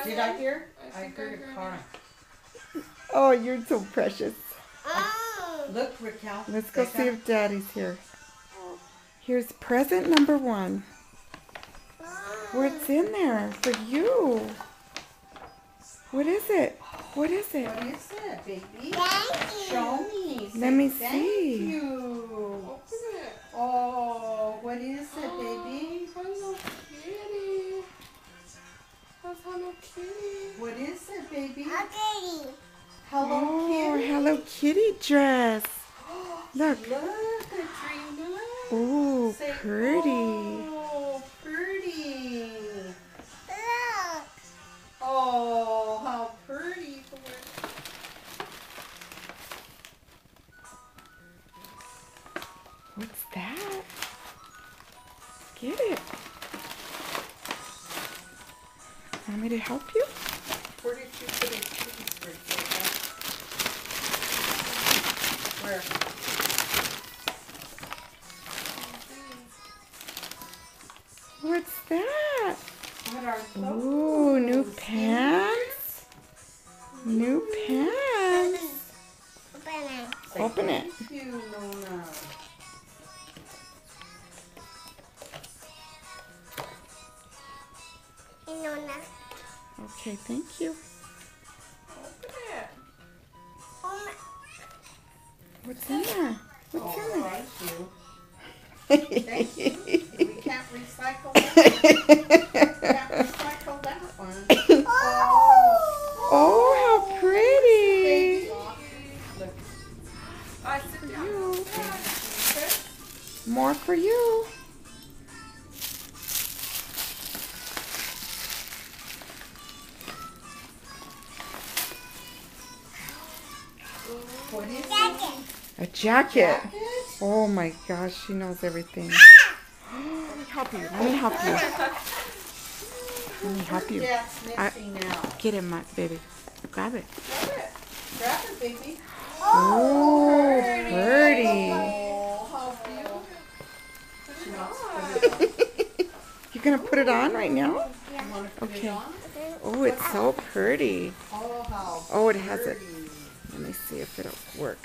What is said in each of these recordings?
Did I hear? I heard a car. Oh, you're so precious. Look, Raquel. Let's go see if Daddy's here. Here's present number 1. What's in there for you? What is it? What is it? What is it, baby? Thank you. Show me. Let me Thank see. you. Open it. Oh, what is it, baby? Hello Kitty. That's Hello Kitty. What is it, baby? Okay. Hello Oh, Kitty. Hello Kitty dress. Look. Look, Katrina. Oh, Say, pretty. Oh, pretty. Look. Oh, how pretty. What's that? Get it. Want me to help you? Where did you put it? Where? What's that? What are those? Ooh, new pants. New pants. Open it. Say Open it. Thank you, Nona. Nona. Okay, thank you. Open it. What's in there? What's Oh, in thank you. there? Thank you. We can't recycle that. Can't recycle that one. Oh, Oh, how pretty. baby. Look. I sit down. You. Okay. More for you. What is it? Jacket. A jacket. Jacket? Oh my gosh, she knows everything. Let me help you. Let me help you. Let me help you. Yeah, it's missing now. Get it, my baby. Grab it. Grab it. Grab it, baby. Oh, pretty. Oh, how beautiful. She wants to put it on. You're gonna put it on right now? You want to put Okay. it on? Oh, it's so pretty. Oh, how Oh, it has it. pretty. Let me see if it'll work.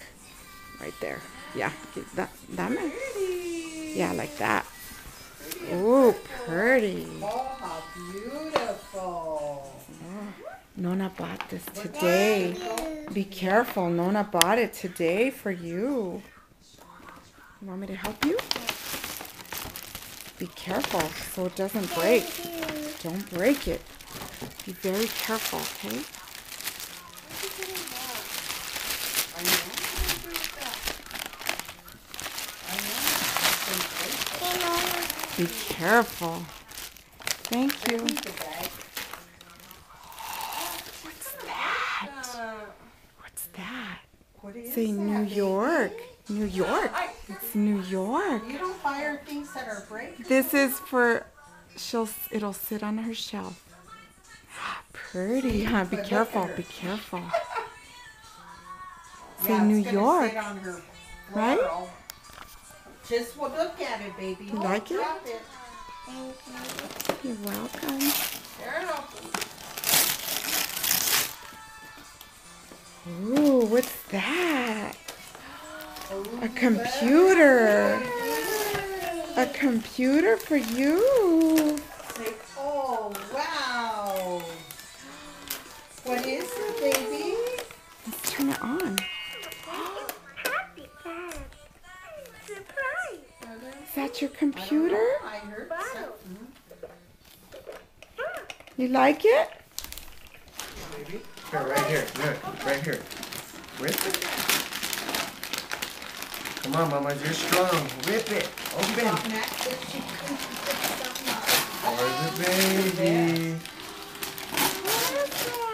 Right there. Yeah, get that man. Pretty. Yeah, like that. Oh, pretty. Oh, how beautiful. Nona bought this today. Be careful. Nona bought it today for you. You want me to help you? Be careful so it doesn't break. Don't break it. Be very careful, okay? I know. I know. Be careful. Thank you. I need the bag. What's that? What's that? What is Say that, New baby? York. New York. It's New York. You don't buy her things that are breakable. This is for it'll sit on her shelf. Pretty, huh? Be But look careful. at her. Be careful. Say Yeah, New it's gonna York. sit on her Right? floral. Just look at it, baby. You like it? Drop it. You're welcome. Tear it open. Ooh, what's that? Oh, A computer. A computer for you. say, oh, wow. What is it, baby? Let's turn it on. Happy Dad. Surprise. Is that your computer? I heard something. You like it? Baby? Here, right here. Look, right here. Rip it. Come on, Mama, you're strong. Rip it. Open. Next, if she couldn't pick something up. Where's the baby?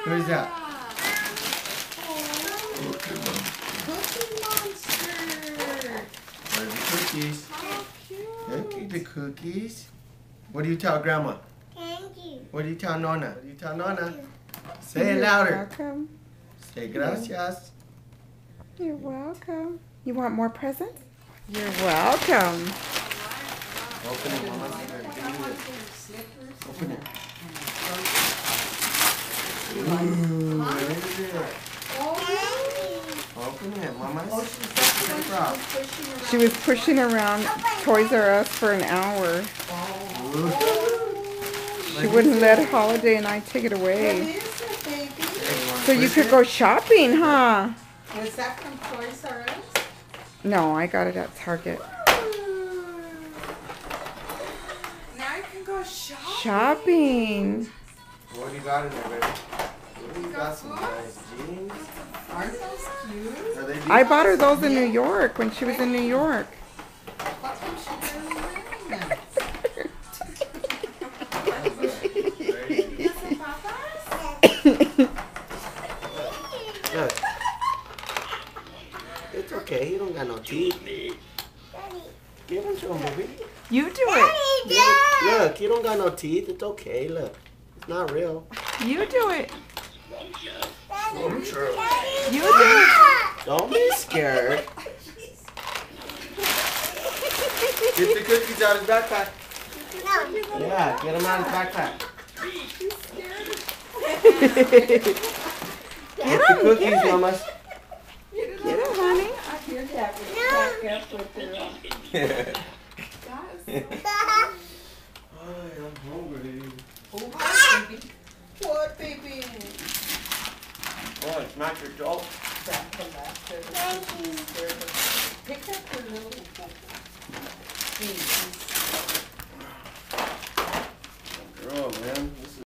Who's that? Okay, Mom. Cookie Monster. Where's the cookies? Look at the cookies. What do you tell Grandma? Thank you. What do you tell Nona? What do you tell Nona? Say it louder. Welcome. Say gracias. You're welcome. You want more presents? You're welcome. Open it, Mama. Here, give me this. Open it. Ooh, what is it? Oh, Open it, Mama. oh, she's pushing around. She was pushing around Toys R Us for an hour. She wouldn't let Holiday and I take it What away. is it, baby? So you could go shopping, huh? Was that from Toys R Us? No, I got it at Target. Now you can go shopping. Shopping. What do you got in there, baby? Ooh, you got some nice jeans. Aren't those cute? Are they I bought her those in New York when she was in New York. What was she doing wearing them? Look. It's okay. He don't got no teeth. Give him to him, baby. You do it. Look, he don't got no teeth. It's okay. Look. It's not real. You do it. I'm sure. You do it. Don't be scared. Get the cookies out of his backpack. Yeah, get them out of his backpack. Get the cookies, Mama. Get it, honey. I hear that with back up with her. I'm hungry. Oh, hi, baby. What, baby? Oh, it's not your doll. That the last of the pick up her little things. Girl, man.